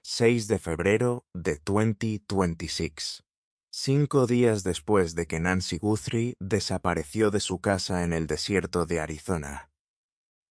6 de febrero de 2026. 5 días después de que Nancy Guthrie desapareció de su casa en el desierto de Arizona.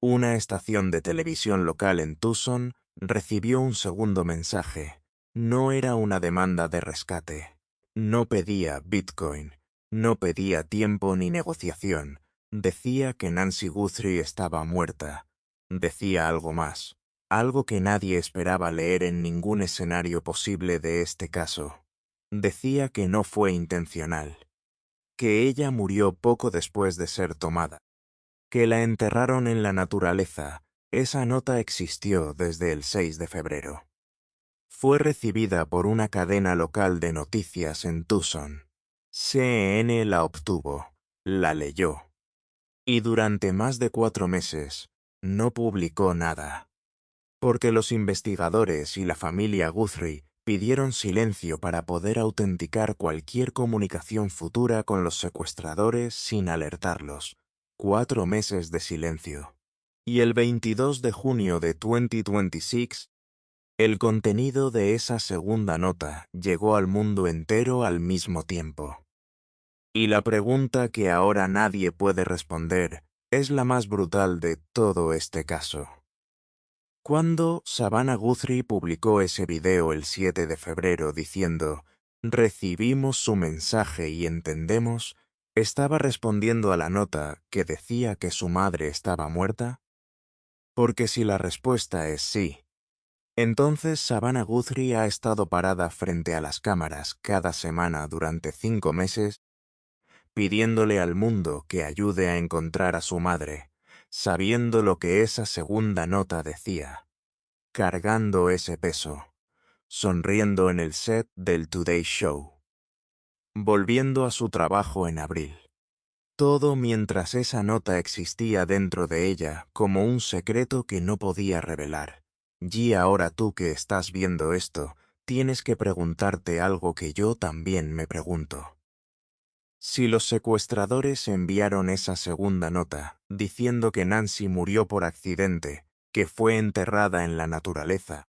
Una estación de televisión local en Tucson recibió un segundo mensaje. No era una demanda de rescate. No pedía Bitcoin. No pedía tiempo ni negociación. Decía que Nancy Guthrie estaba muerta. Decía algo más. Algo que nadie esperaba leer en ningún escenario posible de este caso. Decía que no fue intencional. Que ella murió poco después de ser tomada. Que la enterraron en la naturaleza. Esa nota existió desde el 6 de febrero. Fue recibida por una cadena local de noticias en Tucson. CNN la obtuvo, la leyó. Y durante más de 4 meses, no publicó nada. Porque los investigadores y la familia Guthrie pidieron silencio para poder autenticar cualquier comunicación futura con los secuestradores sin alertarlos. 4 meses de silencio. Y el 22 de junio de 2026, el contenido de esa segunda nota llegó al mundo entero al mismo tiempo. Y la pregunta que ahora nadie puede responder es la más brutal de todo este caso. Cuando Savannah Guthrie publicó ese video el 7 de febrero diciendo «Recibimos su mensaje y entendemos», ¿estaba respondiendo a la nota que decía que su madre estaba muerta? Porque si la respuesta es sí, entonces Savannah Guthrie ha estado parada frente a las cámaras cada semana durante 5 meses pidiéndole al mundo que ayude a encontrar a su madre, sabiendo lo que esa segunda nota decía, cargando ese peso, sonriendo en el set del Today Show, volviendo a su trabajo en abril. Todo mientras esa nota existía dentro de ella como un secreto que no podía revelar. Y ahora tú que estás viendo esto, tienes que preguntarte algo que yo también me pregunto. Si los secuestradores enviaron esa segunda nota, diciendo que Nancy murió por accidente, que fue enterrada en la naturaleza,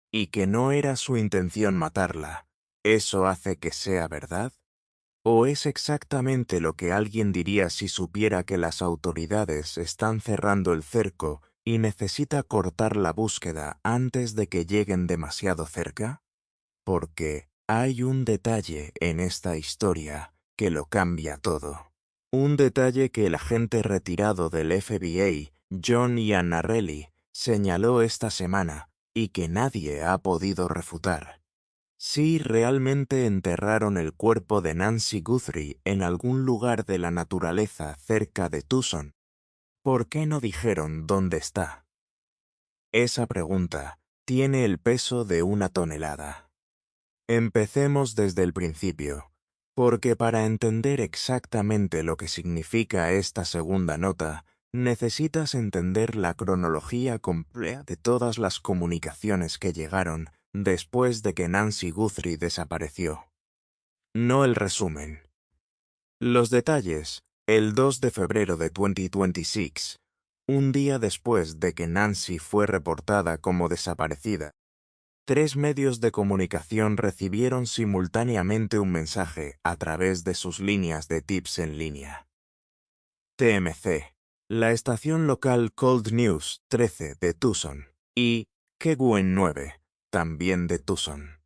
y que no era su intención matarla, ¿eso hace que sea verdad? ¿O es exactamente lo que alguien diría si supiera que las autoridades están cerrando el cerco y necesita cortar la búsqueda antes de que lleguen demasiado cerca? Porque hay un detalle en esta historia que lo cambia todo. Un detalle que el agente retirado del FBI, John Iannarelli, señaló esta semana y que nadie ha podido refutar. Si realmente enterraron el cuerpo de Nancy Guthrie en algún lugar de la naturaleza cerca de Tucson, ¿por qué no dijeron dónde está? Esa pregunta tiene el peso de 1 tonelada. Empecemos desde el principio, porque para entender exactamente lo que significa esta segunda nota, necesitas entender la cronología completa de todas las comunicaciones que llegaron después de que Nancy Guthrie desapareció. No el resumen. Los detalles, el 2 de febrero de 2026, un día después de que Nancy fue reportada como desaparecida, 3 medios de comunicación recibieron simultáneamente un mensaje a través de sus líneas de tips en línea. TMC, la estación local Cold News 13 de Tucson, y KGUN 9, también de Tucson.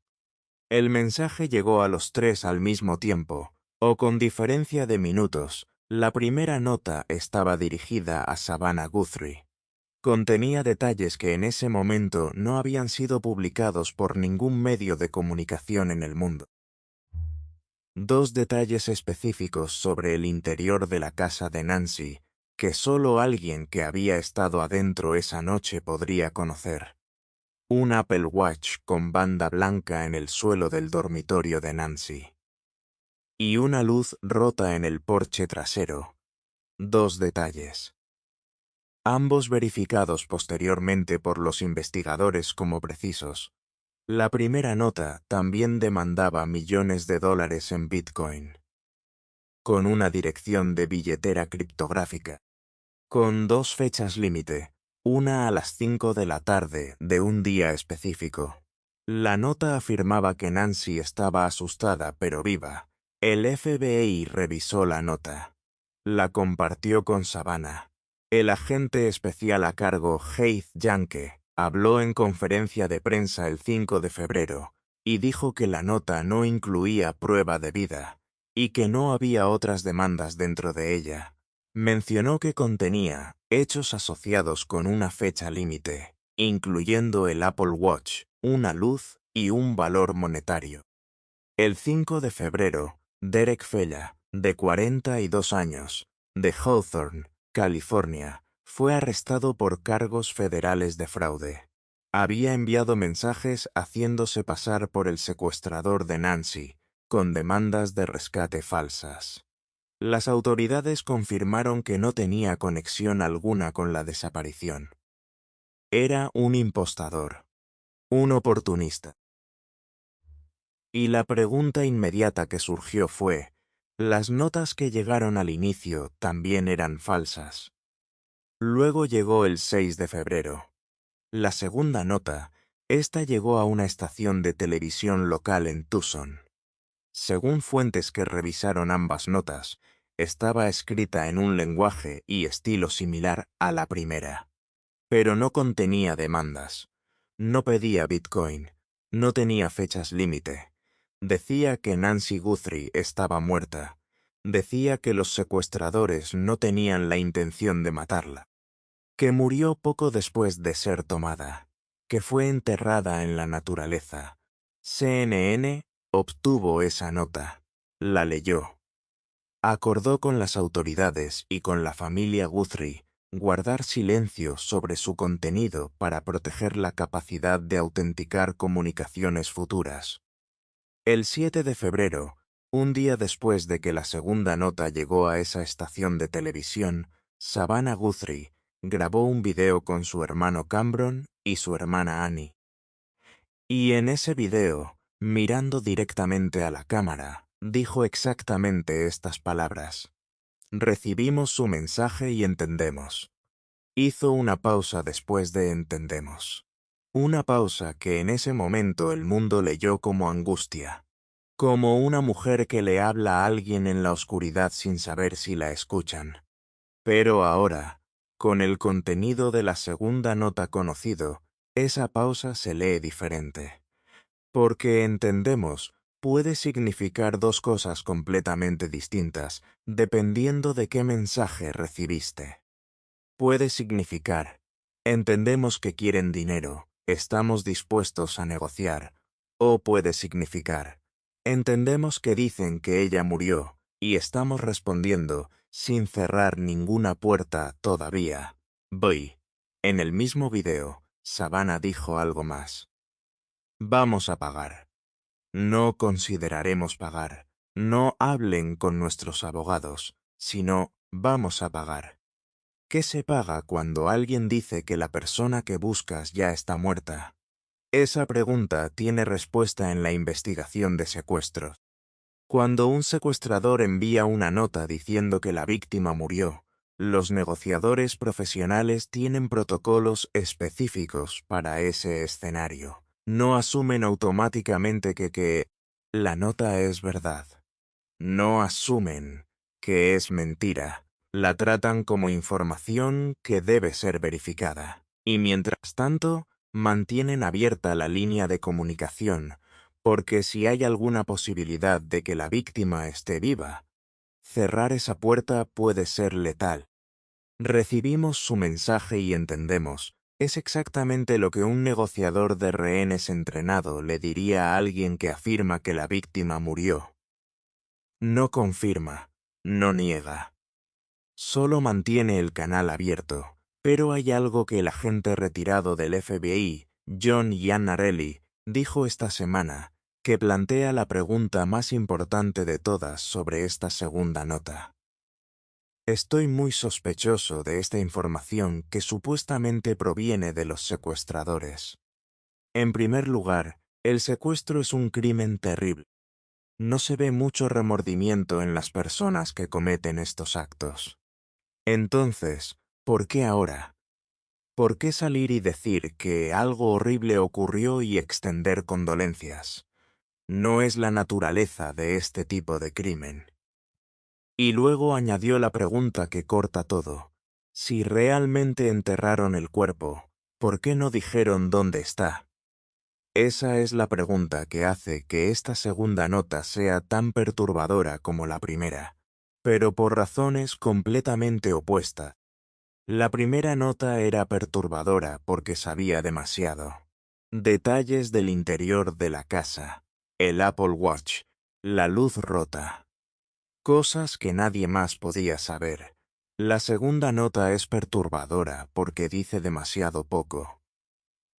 El mensaje llegó a los 3 al mismo tiempo, o con diferencia de minutos. La primera nota estaba dirigida a Savannah Guthrie. Contenía detalles que en ese momento no habían sido publicados por ningún medio de comunicación en el mundo. 2 detalles específicos sobre el interior de la casa de Nancy, que solo alguien que había estado adentro esa noche podría conocer. Un Apple Watch con banda blanca en el suelo del dormitorio de Nancy. Y una luz rota en el porche trasero. 2 detalles. Ambos verificados posteriormente por los investigadores como precisos. La primera nota también demandaba millones de dólares en Bitcoin, con una dirección de billetera criptográfica, con 2 fechas límite, una a las 5 de la tarde de un día específico. La nota afirmaba que Nancy estaba asustada pero viva. El FBI revisó la nota. La compartió con Savannah. El agente especial a cargo, Heath Yanke, habló en conferencia de prensa el 5 de febrero y dijo que la nota no incluía prueba de vida y que no había otras demandas dentro de ella. Mencionó que contenía hechos asociados con una fecha límite, incluyendo el Apple Watch, una luz y un valor monetario. El 5 de febrero, Derek Fella, de 42 años, de Hawthorne, California, fue arrestado por cargos federales de fraude. Había enviado mensajes haciéndose pasar por el secuestrador de Nancy, con demandas de rescate falsas. Las autoridades confirmaron que no tenía conexión alguna con la desaparición. Era un impostador, un oportunista. Y la pregunta inmediata que surgió fue, ¿las notas que llegaron al inicio también eran falsas? Luego llegó el 6 de febrero. La segunda nota, esta llegó a una estación de televisión local en Tucson. Según fuentes que revisaron ambas notas, estaba escrita en un lenguaje y estilo similar a la primera. Pero no contenía demandas. No pedía Bitcoin. No tenía fechas límite. Decía que Nancy Guthrie estaba muerta. Decía que los secuestradores no tenían la intención de matarla. Que murió poco después de ser tomada. Que fue enterrada en la naturaleza. CNN obtuvo esa nota. La leyó. Acordó con las autoridades y con la familia Guthrie guardar silencio sobre su contenido para proteger la capacidad de autenticar comunicaciones futuras. El 7 de febrero, un día después de que la segunda nota llegó a esa estación de televisión, Savannah Guthrie grabó un video con su hermano Cameron y su hermana Annie. Y en ese video, mirando directamente a la cámara, dijo exactamente estas palabras. Recibimos su mensaje y entendemos. Hizo una pausa después de entendemos. Una pausa que en ese momento el mundo leyó como angustia. Como una mujer que le habla a alguien en la oscuridad sin saber si la escuchan. Pero ahora, con el contenido de la segunda nota conocido, esa pausa se lee diferente. Porque entendemos puede significar dos cosas completamente distintas, dependiendo de qué mensaje recibiste. Puede significar, entendemos que quieren dinero, estamos dispuestos a negociar, o puede significar, entendemos que dicen que ella murió, y estamos respondiendo, sin cerrar ninguna puerta todavía. Voy. En el mismo video, Savannah dijo algo más. Vamos a pagar. No consideraremos pagar. No hablen con nuestros abogados, sino vamos a pagar. ¿Qué se paga cuando alguien dice que la persona que buscas ya está muerta? Esa pregunta tiene respuesta en la investigación de secuestros. Cuando un secuestrador envía una nota diciendo que la víctima murió, los negociadores profesionales tienen protocolos específicos para ese escenario. No asumen automáticamente que la nota es verdad. No asumen que es mentira. La tratan como información que debe ser verificada. Y mientras tanto, mantienen abierta la línea de comunicación, porque si hay alguna posibilidad de que la víctima esté viva, cerrar esa puerta puede ser letal. Recibimos su mensaje y entendemos. Es exactamente lo que un negociador de rehenes entrenado le diría a alguien que afirma que la víctima murió. No confirma, no niega. Solo mantiene el canal abierto, pero hay algo que el agente retirado del FBI, John Iannarelli, dijo esta semana, que plantea la pregunta más importante de todas sobre esta segunda nota. Estoy muy sospechoso de esta información que supuestamente proviene de los secuestradores. En primer lugar, el secuestro es un crimen terrible. No se ve mucho remordimiento en las personas que cometen estos actos. Entonces, ¿por qué ahora? ¿Por qué salir y decir que algo horrible ocurrió y extender condolencias? No es la naturaleza de este tipo de crimen. Y luego añadió la pregunta que corta todo. Si realmente enterraron el cuerpo, ¿por qué no dijeron dónde está? Esa es la pregunta que hace que esta segunda nota sea tan perturbadora como la primera, pero por razones completamente opuestas. La primera nota era perturbadora porque sabía demasiado. Detalles del interior de la casa, el Apple Watch, la luz rota. Cosas que nadie más podía saber. La segunda nota es perturbadora porque dice demasiado poco.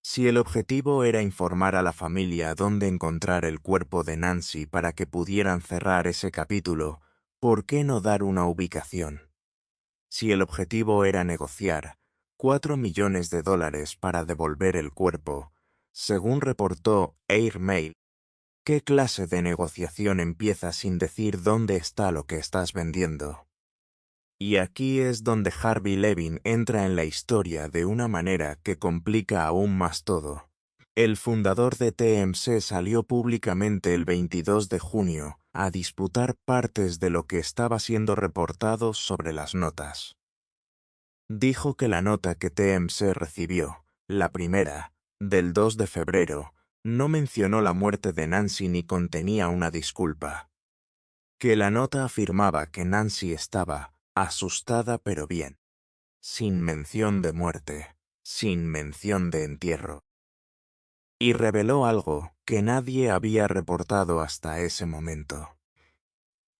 Si el objetivo era informar a la familia dónde encontrar el cuerpo de Nancy para que pudieran cerrar ese capítulo, ¿por qué no dar una ubicación? Si el objetivo era negociar $4 millones para devolver el cuerpo, según reportó Air Mail, ¿qué clase de negociación empieza sin decir dónde está lo que estás vendiendo? Y aquí es donde Harvey Levin entra en la historia de una manera que complica aún más todo. El fundador de TMC salió públicamente el 22 de junio a disputar partes de lo que estaba siendo reportado sobre las notas. Dijo que la nota que TMC recibió, la primera, del 2 de febrero, no mencionó la muerte de Nancy ni contenía una disculpa. Que la nota afirmaba que Nancy estaba asustada pero bien, sin mención de muerte, sin mención de entierro. Y reveló algo que nadie había reportado hasta ese momento.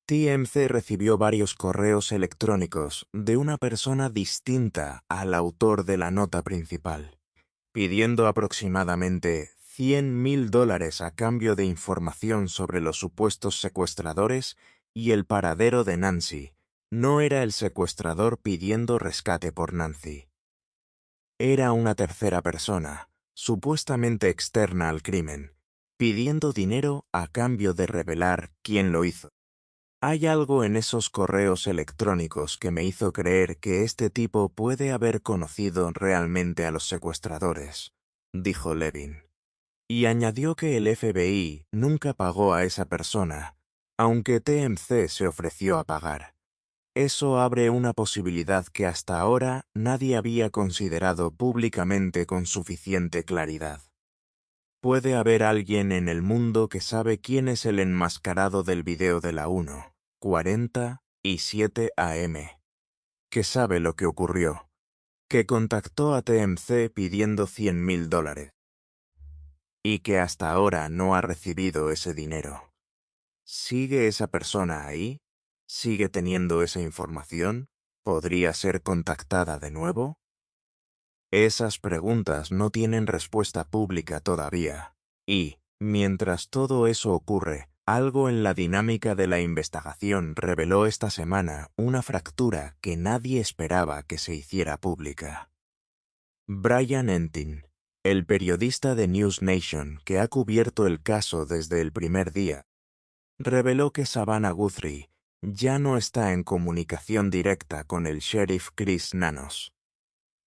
TMC recibió varios correos electrónicos de una persona distinta al autor de la nota principal, pidiendo aproximadamente $100,000 a cambio de información sobre los supuestos secuestradores y el paradero de Nancy. No era el secuestrador pidiendo rescate por Nancy. Era una tercera persona, supuestamente externa al crimen, pidiendo dinero a cambio de revelar quién lo hizo. Hay algo en esos correos electrónicos que me hizo creer que este tipo puede haber conocido realmente a los secuestradores, dijo Levin. Y añadió que el FBI nunca pagó a esa persona, aunque TMC se ofreció a pagar. Eso abre una posibilidad que hasta ahora nadie había considerado públicamente con suficiente claridad. Puede haber alguien en el mundo que sabe quién es el enmascarado del video de la 1:47 AM, que sabe lo que ocurrió, que contactó a TMC pidiendo $100,000 y que hasta ahora no ha recibido ese dinero. ¿Sigue esa persona ahí? ¿Sigue teniendo esa información? ¿Podría ser contactada de nuevo? Esas preguntas no tienen respuesta pública todavía. Y, mientras todo eso ocurre, algo en la dinámica de la investigación reveló esta semana una fractura que nadie esperaba que se hiciera pública. Brian Entin, el periodista de News Nation que ha cubierto el caso desde el primer día, reveló que Savannah Guthrie ya no está en comunicación directa con el sheriff Chris Nanos,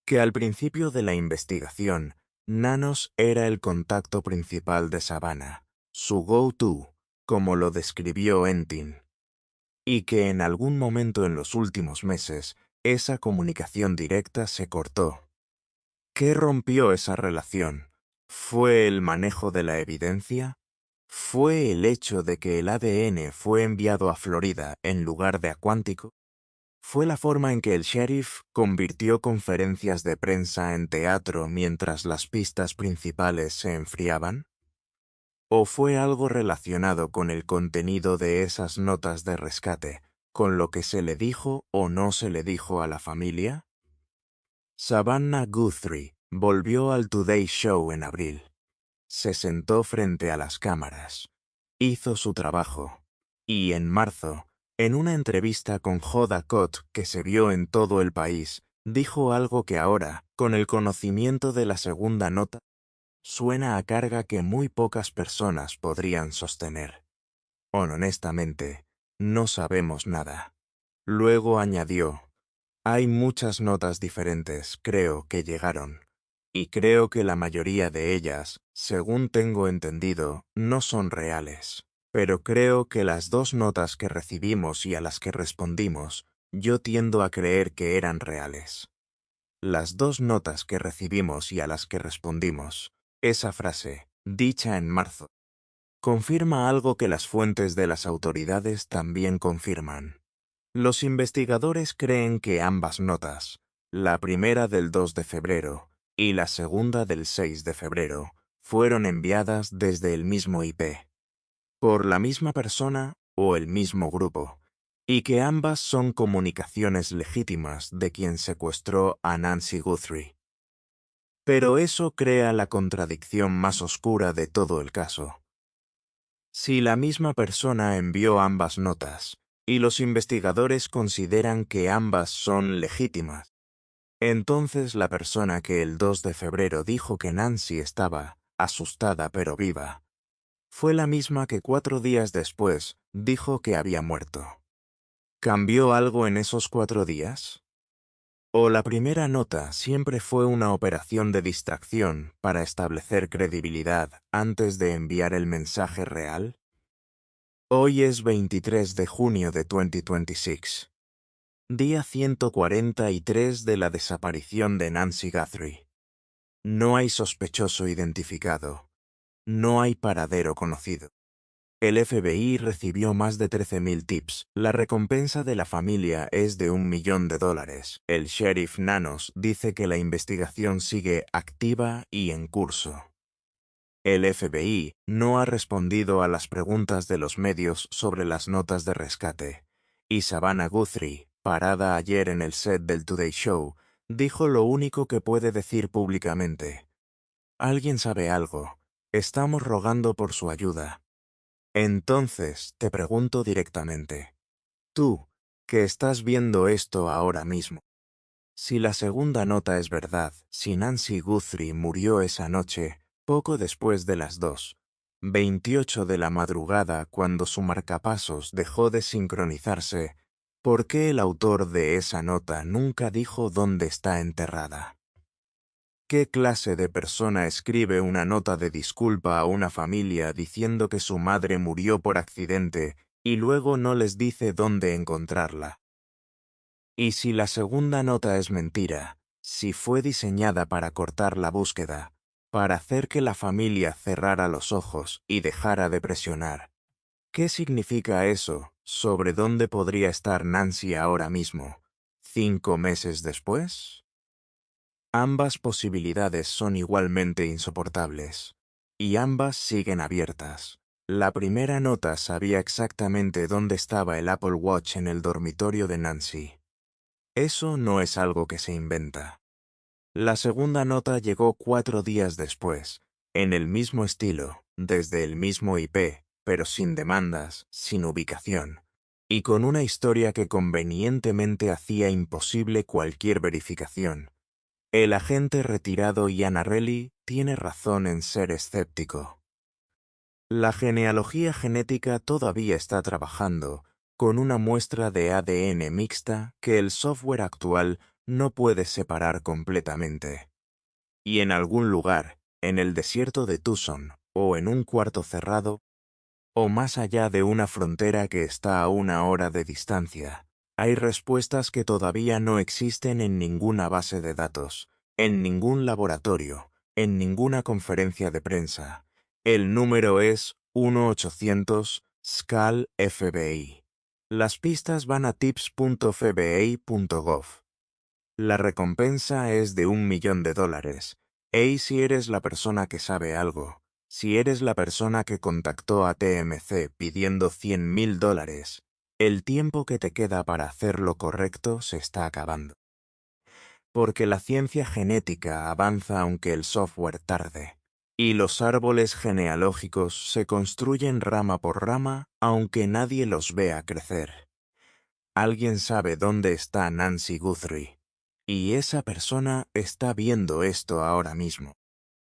que al principio de la investigación, Nanos era el contacto principal de Savannah, su go-to, como lo describió Entin, y que en algún momento en los últimos meses esa comunicación directa se cortó. ¿Qué rompió esa relación? ¿Fue el manejo de la evidencia? ¿Fue el hecho de que el ADN fue enviado a Florida en lugar de a Quantico? ¿Fue la forma en que el sheriff convirtió conferencias de prensa en teatro mientras las pistas principales se enfriaban? ¿O fue algo relacionado con el contenido de esas notas de rescate, con lo que se le dijo o no se le dijo a la familia? Savannah Guthrie volvió al Today Show en abril. Se sentó frente a las cámaras. Hizo su trabajo. Y en marzo, en una entrevista con Hoda Kotb que se vio en todo el país, dijo algo que ahora, con el conocimiento de la segunda nota, suena a carga que muy pocas personas podrían sostener. Honestamente, no sabemos nada. Luego añadió, hay muchas notas diferentes, creo, que llegaron, Y creo que la mayoría de ellas, según tengo entendido, no son reales. Pero creo que las 2 notas que recibimos y a las que respondimos, yo tiendo a creer que eran reales. Las 2 notas que recibimos y a las que respondimos, esa frase, dicha en marzo, confirma algo que las fuentes de las autoridades también confirman. Los investigadores creen que ambas notas, la primera del 2 de febrero y la segunda del 6 de febrero, fueron enviadas desde el mismo IP, por la misma persona o el mismo grupo, y que ambas son comunicaciones legítimas de quien secuestró a Nancy Guthrie. Pero eso crea la contradicción más oscura de todo el caso. Si la misma persona envió ambas notas, y los investigadores consideran que ambas son legítimas, entonces la persona que el 2 de febrero dijo que Nancy estaba asustada pero viva, fue la misma que 4 días después dijo que había muerto. ¿Cambió algo en esos 4 días? ¿O la primera nota siempre fue una operación de distracción para establecer credibilidad antes de enviar el mensaje real? Hoy es 23 de junio de 2026, día 143 de la desaparición de Nancy Guthrie. No hay sospechoso identificado. No hay paradero conocido. El FBI recibió más de 13.000 tips. La recompensa de la familia es de $1.000.000. El sheriff Nanos dice que la investigación sigue activa y en curso. El FBI no ha respondido a las preguntas de los medios sobre las notas de rescate, y Savannah Guthrie, parada ayer en el set del Today Show, dijo lo único que puede decir públicamente. Alguien sabe algo. Estamos rogando por su ayuda. Entonces, te pregunto directamente. Tú, que estás viendo esto ahora mismo. Si la segunda nota es verdad, si Nancy Guthrie murió esa noche, poco después de las 2:28 de la madrugada cuando su marcapasos dejó de sincronizarse, ¿por qué el autor de esa nota nunca dijo dónde está enterrada? ¿Qué clase de persona escribe una nota de disculpa a una familia diciendo que su madre murió por accidente y luego no les dice dónde encontrarla? Y si la segunda nota es mentira, si fue diseñada para cortar la búsqueda, para hacer que la familia cerrara los ojos y dejara de presionar, ¿qué significa eso sobre dónde podría estar Nancy ahora mismo, 5 meses después? Ambas posibilidades son igualmente insoportables, y ambas siguen abiertas. La primera nota sabía exactamente dónde estaba el Apple Watch en el dormitorio de Nancy. Eso no es algo que se inventa. La segunda nota llegó 4 días después, en el mismo estilo, desde el mismo IP, pero sin demandas, sin ubicación, y con una historia que convenientemente hacía imposible cualquier verificación. El agente retirado Iannarelli tiene razón en ser escéptico. La genealogía genética todavía está trabajando con una muestra de ADN mixta que el software actual no puede separar completamente. Y en algún lugar, en el desierto de Tucson, o en un cuarto cerrado, o más allá de una frontera que está a 1 hora de distancia, hay respuestas que todavía no existen en ninguna base de datos, en ningún laboratorio, en ninguna conferencia de prensa. El número es 1-800-SCAL-FBI. Las pistas van a tips.fbi.gov. La recompensa es de $1.000.000. Hey, si eres la persona que sabe algo, si eres la persona que contactó a TMC pidiendo $100.000, el tiempo que te queda para hacer lo correcto se está acabando. Porque la ciencia genética avanza aunque el software tarde, y los árboles genealógicos se construyen rama por rama aunque nadie los vea crecer. Alguien sabe dónde está Nancy Guthrie. Y esa persona está viendo esto ahora mismo.